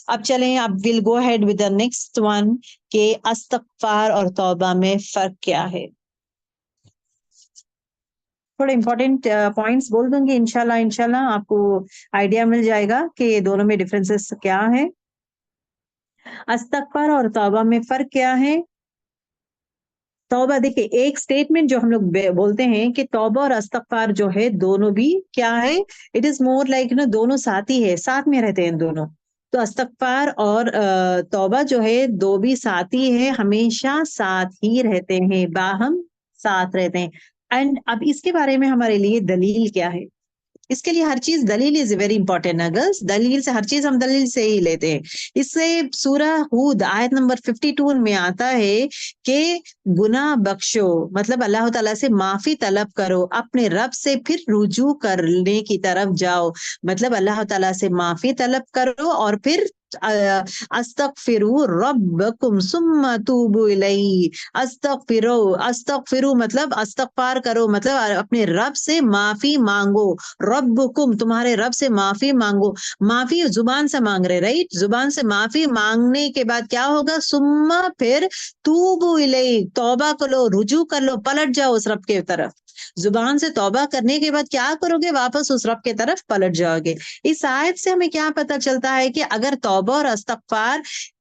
اب چلیں، اب will go head with the next one کہ استغفار اور توبہ میں فرق کیا ہے. تھوڑے امپورٹینٹ پوائنٹس بول دوں گی، انشاءاللہ آپ کو آئیڈیا مل جائے گا کہ دونوں میں ڈفرینسز کیا ہے. استغفار اور توبہ میں فرق کیا ہے. توبہ دیکھیں، ایک سٹیٹمنٹ جو ہم لوگ بولتے ہیں کہ توبہ اور استغفار جو ہے دونوں بھی کیا ہے، اٹ از مور لائک نا دونوں ساتھی ہے، ساتھ میں رہتے ہیں دونوں. تو استغفار اور توبہ جو ہے دو بھی ساتھی ہے، ہمیشہ ساتھ ہی رہتے ہیں، باہم ساتھ رہتے ہیں. اینڈ اب اس کے بارے میں ہمارے لیے دلیل کیا ہے. اس کے لیے ہر چیز دلیل از ویری امپورٹینٹ. اگر دلیل سے ہر چیز ہم دلیل سے ہی لیتے ہیں. اس سے سورہ ہود آیت نمبر 52 میں آتا ہے کہ گناہ بخشو، مطلب اللہ تعالیٰ سے معافی طلب کرو، اپنے رب سے پھر رجوع کرنے کی طرف جاؤ. مطلب اللہ تعالیٰ سے معافی طلب کرو اور پھر استغفروا ربکم ثم توبوا الیہ. استغفروا مطلب استغفار کرو، مطلب اپنے رب سے معافی مانگو. ربکم تمہارے رب سے معافی مانگو. معافی زبان سے مانگ رہے، رائٹ؟ زبان سے معافی مانگنے کے بعد کیا ہوگا؟ ثم پھر توبوا الیہ، توبہ کرو، رجوع کر لو، پلٹ جاؤ اس رب کے طرف. زبان سے توبہ کرنے کے بعد کیا کرو گے؟ واپس اس رب کے طرف پلٹ جاؤ گے. اس آیت سے ہمیں کیا پتہ چلتا ہے کہ اگر توبہ اور استغفار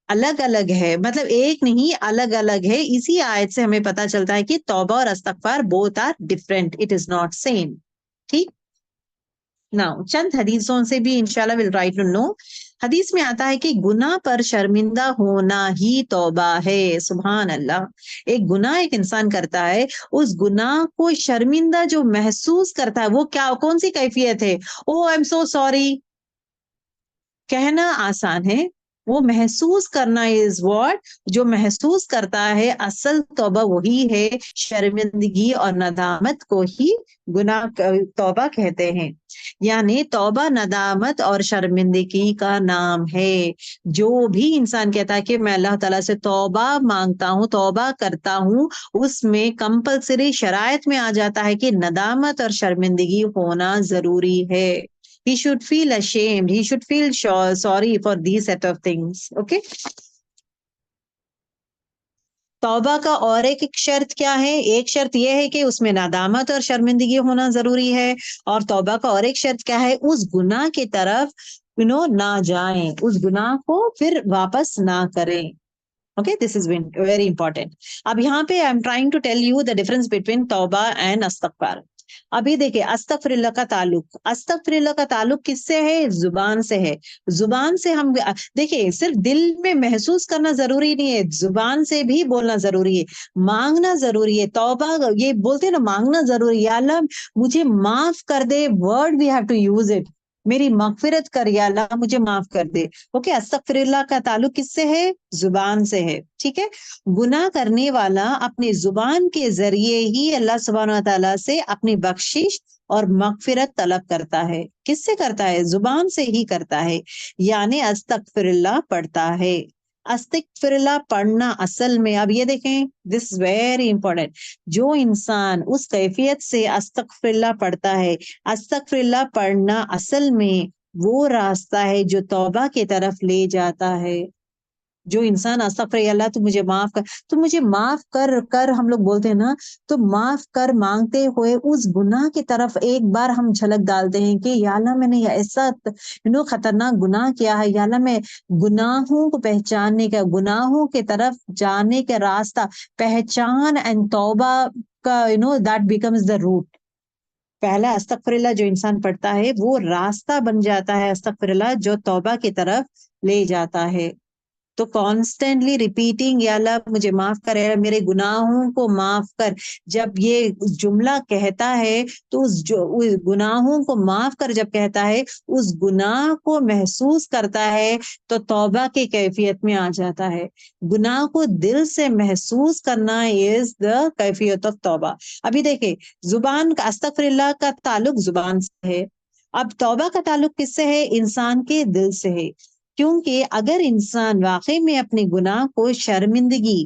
الگ الگ ہے، مطلب ایک نہیں الگ الگ ہے، اسی آیت سے ہمیں پتہ چلتا ہے کہ توبہ اور استغفار both are different, it is not same. ٹھیک ناؤ چند حدیثوں سے بھی انشاءاللہ we'll try to know. حدیث میں آتا ہے کہ گناہ پر شرمندہ ہونا ہی توبہ ہے. سبحان اللہ. ایک گناہ ایک انسان کرتا ہے، اس گناہ کو شرمندہ جو محسوس کرتا ہے، وہ کیا کون سی کیفیت ہے؟ او آئی ایم سو سوری کہنا آسان ہے، وہ محسوس کرنا از واٹ. جو محسوس کرتا ہے اصل توبہ وہی ہے. شرمندگی اور ندامت کو ہی گناہ توبہ کہتے ہیں. یعنی توبہ ندامت اور شرمندگی کا نام ہے. جو بھی انسان کہتا ہے کہ میں اللہ تعالیٰ سے توبہ مانگتا ہوں، توبہ کرتا ہوں، اس میں کمپلسری شرائط میں آ جاتا ہے کہ ندامت اور شرمندگی ہونا ضروری ہے. He should feel ashamed. He should feel sorry for these set of things. Okay? توبہ کا اور ایک شرط کیا ہے؟ ایک شرط یہ ہے کہ اس میں ندامت اور شرمندگی ہونا ضروری ہے. اور توبہ کا اور ایک شرط کیا ہے؟ اس گناہ کی طرف نہ جائیں، اس گناہ کو پھر واپس نہ کریں. Okay, this is very important. اب یہاں پہ I'm trying to tell you the difference between توبہ and استغفار. ابھی دیکھیں استغفر اللہ کا تعلق، استغفر اللہ کا تعلق کس سے ہے؟ زبان سے ہے. زبان سے ہم دیکھیں صرف دل میں محسوس کرنا ضروری نہیں ہے، زبان سے بھی بولنا ضروری ہے، مانگنا ضروری ہے. توبہ یہ بولتے ہیں نا، مانگنا ضروری ہے. یا اللہ مجھے معاف کر دے، word we have to use it. میری مغفرت کر یا اللہ، مجھے معاف کر دے. اوکے، استغفر اللہ کا تعلق کس سے ہے؟ زبان سے ہے. ٹھیک ہے. گناہ کرنے والا اپنی زبان کے ذریعے ہی اللہ سبحانہ و تعالیٰ سے اپنی بخشش اور مغفرت طلب کرتا ہے. کس سے کرتا ہے؟ زبان سے ہی کرتا ہے. یعنی استغفر اللہ پڑھتا ہے. استغفر اللہ پڑھنا اصل میں، اب یہ دیکھیں دس از ویری امپورٹینٹ، جو انسان اس کیفیت سے استغفر اللہ پڑھتا ہے، استغفر اللہ پڑھنا اصل میں وہ راستہ ہے جو توبہ کی طرف لے جاتا ہے. جو انسان استغفر اللہ تو مجھے معاف کر، تو مجھے معاف کر ہم لوگ بولتے ہیں نا، تو معاف کر مانگتے ہوئے اس گناہ کی طرف ایک بار ہم جھلک ڈالتے ہیں کہ یا اللہ میں نے ایسا خطرناک گناہ کیا ہے، یا اللہ میں گناہوں کو پہچاننے کا، گناہوں کی طرف جانے کا راستہ پہچان اینڈ توبہ کا that becomes the root. پہلا استغفر اللہ جو انسان پڑھتا ہے وہ راستہ بن جاتا ہے، استغفر اللہ جو توبہ کی طرف لے جاتا ہے. تو کانسٹینٹلی ریپیٹنگ یا اللہ مجھے معاف کر، میرے گناہوں کو معاف کر، جب یہ جملہ کہتا ہے تو اس گناہوں کو معاف کر جب کہتا ہے، اس گناہ کو محسوس کرتا ہے تو توبہ کی کیفیت میں آ جاتا ہے. گناہ کو دل سے محسوس کرنا از دا کیفیت آف توبہ. ابھی دیکھیں زبان کا استغفر اللہ کا تعلق زبان سے ہے. اب توبہ کا تعلق کس سے ہے؟ انسان کے دل سے ہے. کیونکہ اگر انسان واقعی میں اپنے گناہ کو شرمندگی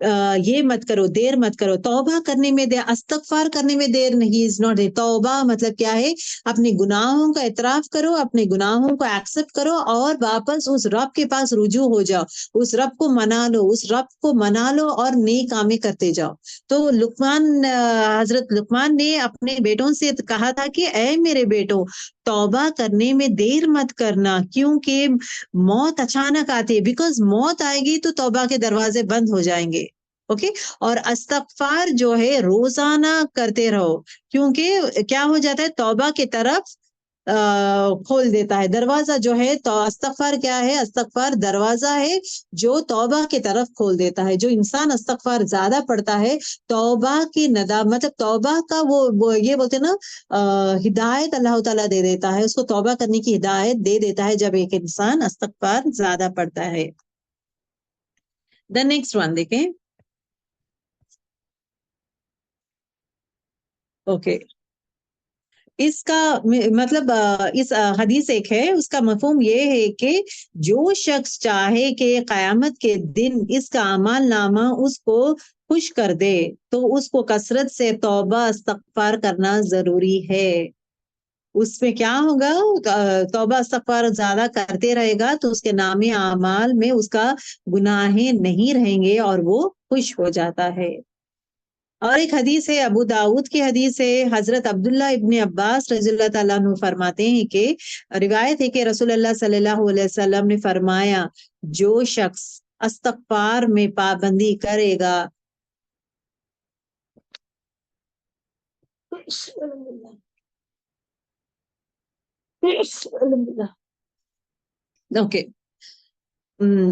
یہ مت کرو، دیر مت کرو، توبہ کرنے میں دیر، استغفار کرنے میں دیر نہیں، از ناٹ دیر. توبہ مطلب کیا ہے؟ اپنے گناہوں کا اعتراف کرو، اپنے گناہوں کو ایکسپٹ کرو اور واپس اس رب کے پاس رجوع ہو جاؤ، اس رب کو منا لو، اس رب کو منا لو اور نیک کامیں کرتے جاؤ. تو حضرت لقمان نے اپنے بیٹوں سے کہا تھا کہ اے میرے بیٹوں، توبہ کرنے میں دیر مت کرنا، کیونکہ موت اچانک آتی ہے. بیکاز موت آئے گی تو توبہ کے دروازے بند ہو جائیں گے. اوکے. اور استغفار جو ہے روزانہ کرتے رہو، کیونکہ کیا ہو جاتا ہے؟ توبہ کی طرف کھول دیتا ہے دروازہ جو ہے. تو استغفار کیا ہے؟ استغفار دروازہ ہے جو توبہ کی طرف کھول دیتا ہے. جو انسان استغفار زیادہ پڑتا ہے، توبہ کی مطلب توبہ کا وہ یہ بولتے ہیں نا، ہدایت اللہ تعالیٰ دے دیتا ہے، اس کو توبہ کرنے کی ہدایت دے دیتا ہے جب ایک انسان استغفار زیادہ پڑتا ہے. دا نیکسٹ ون دیکھیں. اوکے. اس کا مطلب اس حدیث ایک ہے، اس کا مفہوم یہ ہے کہ جو شخص چاہے کہ قیامت کے دن اس کا اعمال نامہ اس کو خوش کر دے تو اس کو کثرت سے توبہ استغفار کرنا ضروری ہے. اس میں کیا ہوگا؟ توبہ استغفار زیادہ کرتے رہے گا تو اس کے نام اعمال میں اس کا گناہیں نہیں رہیں گے اور وہ خوش ہو جاتا ہے. اور ایک حدیث ہے، ابو داؤد کی حدیث ہے، حضرت عبداللہ ابن عباس رضی اللہ تعالیٰ عنہ فرماتے ہیں کہ روایت ہے کہ رسول اللہ صلی اللہ علیہ وسلم نے فرمایا، جو شخص استغفار میں پابندی کرے گا اوکے،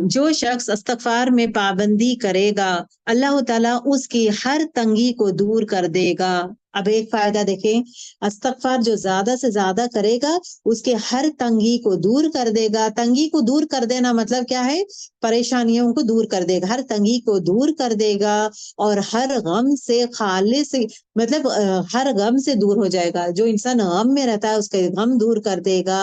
جو شخص استغفار میں پابندی کرے گا، اللہ تعالیٰ اس کی ہر تنگی کو دور کر دے گا. اب ایک فائدہ دیکھیں، استغفار جو زیادہ سے زیادہ کرے گا اس کے ہر تنگی کو دور کر دے گا. تنگی کو دور کر دینا مطلب کیا ہے؟ پریشانیوں کو دور کر دے گا، ہر تنگی کو دور کر دے گا اور ہر غم سے خالص، مطلب ہر غم سے دور ہو جائے گا. جو انسان غم میں رہتا ہے اس کا غم دور کر دے گا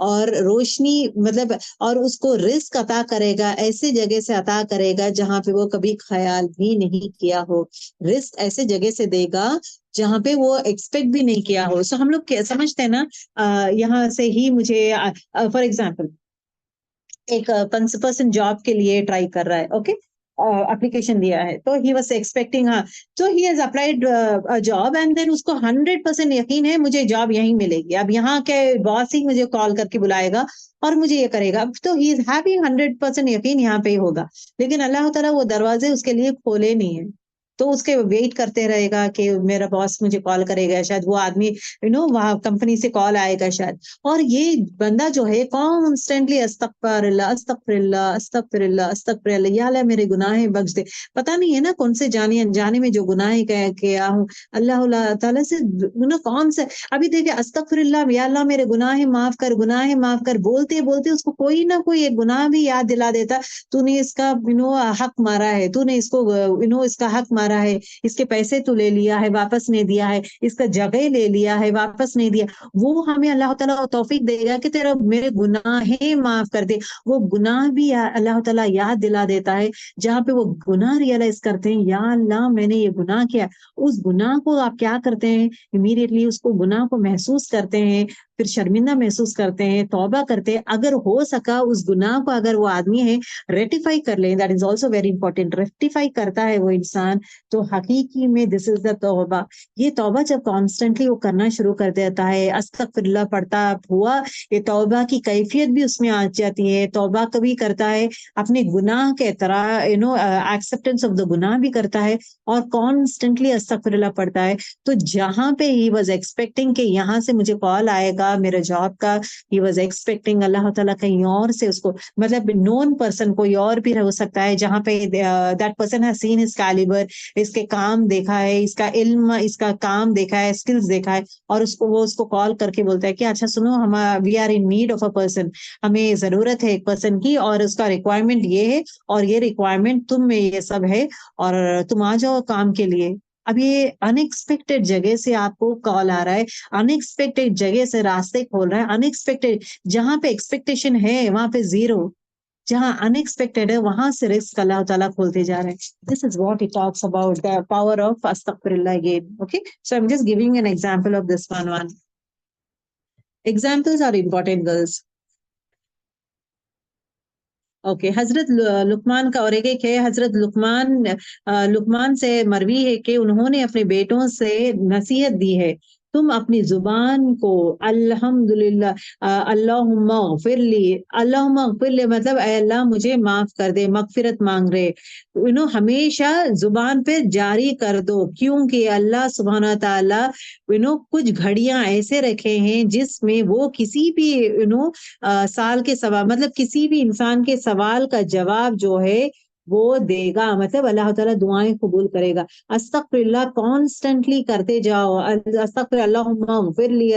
اور روشنی مطلب اور اس کو رزق عطا کرے گا، ایسے جگہ سے عطا کرے گا جہاں پہ وہ کبھی خیال بھی نہیں کیا ہو. رزق ایسے جگہ سے دے گا جہاں پہ وہ ایکسپیکٹ بھی نہیں کیا ہو. سو ہم لوگ سمجھتے ہیں نا، یہاں سے ہی مجھے فار ایگزامپل ایک پرسن جاب کے لیے ٹرائی کر رہا ہے، اوکے، اپلیکیشن دیا ہے، تو ہی واز ایکسپیکٹنگ، تو he has applied job and then اس کو 100% یقین ہے مجھے جاب یہیں ملے گی. اب یہاں کے باس ہی مجھے کال کر کے بلائے گا اور مجھے یہ کرے گا، تو ہی از ہیونگ 100% یقین یہاں پہ ہی ہوگا. لیکن اللہ تعالیٰ وہ دروازے اس کے لیے کھولے نہیں ہیں، تو اس کے ویٹ کرتے رہے گا کہ میرا باس مجھے کال کرے گا، شاید وہ آدمی وہاں کمپنی سے کال آئے گا شاید. اور یہ بندہ جو ہے کانسٹینٹلی استغفر اللہ استغفر اللہ استغفر اللہ استغفر اللہ، یا اللہ میرے گناہ بخش دے. پتہ نہیں ہے نا کون سے جانے انجانے میں جو گناہ کیا ہوں، اللہ تعالیٰ سے کون سے. ابھی دیکھیں استغفر اللہ، یا اللہ میرے گناہ معاف کر، گناہ معاف کر، بولتے بولتے اس کو کوئی نہ کوئی ایک گناہ بھی یاد دلا دیتا، تو نے اس کا حق مارا ہے، تو نے اس کو اس کا حق مارا ہے، اس کے پیسے تو لے لیا ہے واپس نہیں دیا ہے، اس کا جگہ لے لیا ہے واپس نہیں دیا. وہ ہمیں اللہ تعالیٰ توفیق دے گا کہ تیرا میرے گناہ معاف کر دے. وہ گناہ بھی اللہ تعالیٰ یاد دلا دیتا ہے جہاں پہ وہ گناہ ریئلائز کرتے ہیں، یا اللہ میں نے یہ گناہ کیا. اس گناہ کو آپ کیا کرتے ہیں؟ امیڈیٹلی اس کو گناہ کو محسوس کرتے ہیں، پھر شرمندہ محسوس کرتے ہیں، توبہ کرتے ہیں. اگر ہو سکا اس گناہ کو اگر وہ آدمی ہے ریٹیفائی کر لیں، that is also very important. Ratify کرتا ہے وہ انسان تو حقیقی میں دس از دا توبہ. یہ توبہ جب کانسٹنٹلی وہ کرنا شروع کر دیتا ہے، استغفر اللہ پڑھتا ہوا، یہ توبہ کی کیفیت بھی اس میں آ جاتی ہے. توبہ کبھی کرتا ہے، اپنے گناہ کے طرح ایکسپٹینس آف دا گناہ بھی کرتا ہے اور کانسٹنٹلی استغفر اللہ پڑھتا ہے. تو جہاں پہ ہی واز ایکسپیکٹنگ کہ یہاں سے مجھے کال آئے گا میرے جاب کا، ہی واز ایکسپیکٹنگ اللہ تعالیٰ کہیں اور سے اس کو، مطلب نون پرسن کوئی اور بھی ہو سکتا ہے جہاں پہ that person has seen his calibre, اس کے کام دیکھا ہے، اس کا علم، اس کا کام دیکھا ہے، اسکلز دیکھا ہے، اور وہ اس کو کال کر کے بولتا ہے کہ اچھا سنو، ہم we are in need of a person, ہمیں ضرورت ہے ایک پرسن کی اور اس کا ریکوائرمنٹ یہ ہے اور یہ ریکوائرمنٹ تم میں یہ سب ہے اور تم آ جاؤ کام کے لیے. اب یہ ان ایکسپیکٹڈ جگہ سے آپ کو کال آ رہا ہے، ان ایکسپیکٹڈ جگہ سے راستے کھول رہا ہے، ان ایکسپیکٹڈ جہاں پہ ایکسپیکٹیشن ہے وہاں پہ زیرو. جہاں unexpected ہے وہاں سے رزق اللہ تعالیٰ کھولتے جا رہے ہیں. This is what he talks about the power of astaghfirullah again. Okay, so I'm just giving an example of this one. Examples are important, girls. Okay حضرت لقمان کا اور ایک ہے حضرت لقمان سے مروی ہے کہ انہوں نے اپنے بیٹوں سے نصیحت دی ہے تم اپنی زبان کو الحمدللہ اللہم اغفر لی مطلب اے اللہ مجھے معاف کر دے مغفرت مانگ رہے ہمیشہ زبان پہ جاری کر دو کیونکہ اللہ سبحانہ تعالی کچھ گھڑیاں ایسے رکھے ہیں جس میں وہ کسی بھی سال کے سوال مطلب کسی بھی انسان کے سوال کا جواب جو ہے وہ دے گا مطلب اللہ تعالیٰ دعائیں قبول کرے گا. استغفر اللہ کانسٹنٹلی کرتے جاؤ استغفر اللہم اغفر لی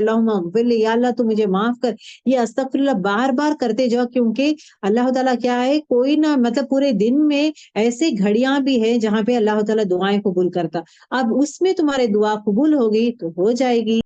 یا اللہ تو مجھے معاف کر. یہ استغفر اللہ بار بار کرتے جاؤ کیونکہ اللہ تعالیٰ کیا ہے کوئی نہ مطلب پورے دن میں ایسے گھڑیاں بھی ہیں جہاں پہ اللہ تعالیٰ دعائیں قبول کرتا. اب اس میں تمہارے دعا قبول ہوگی تو ہو جائے گی.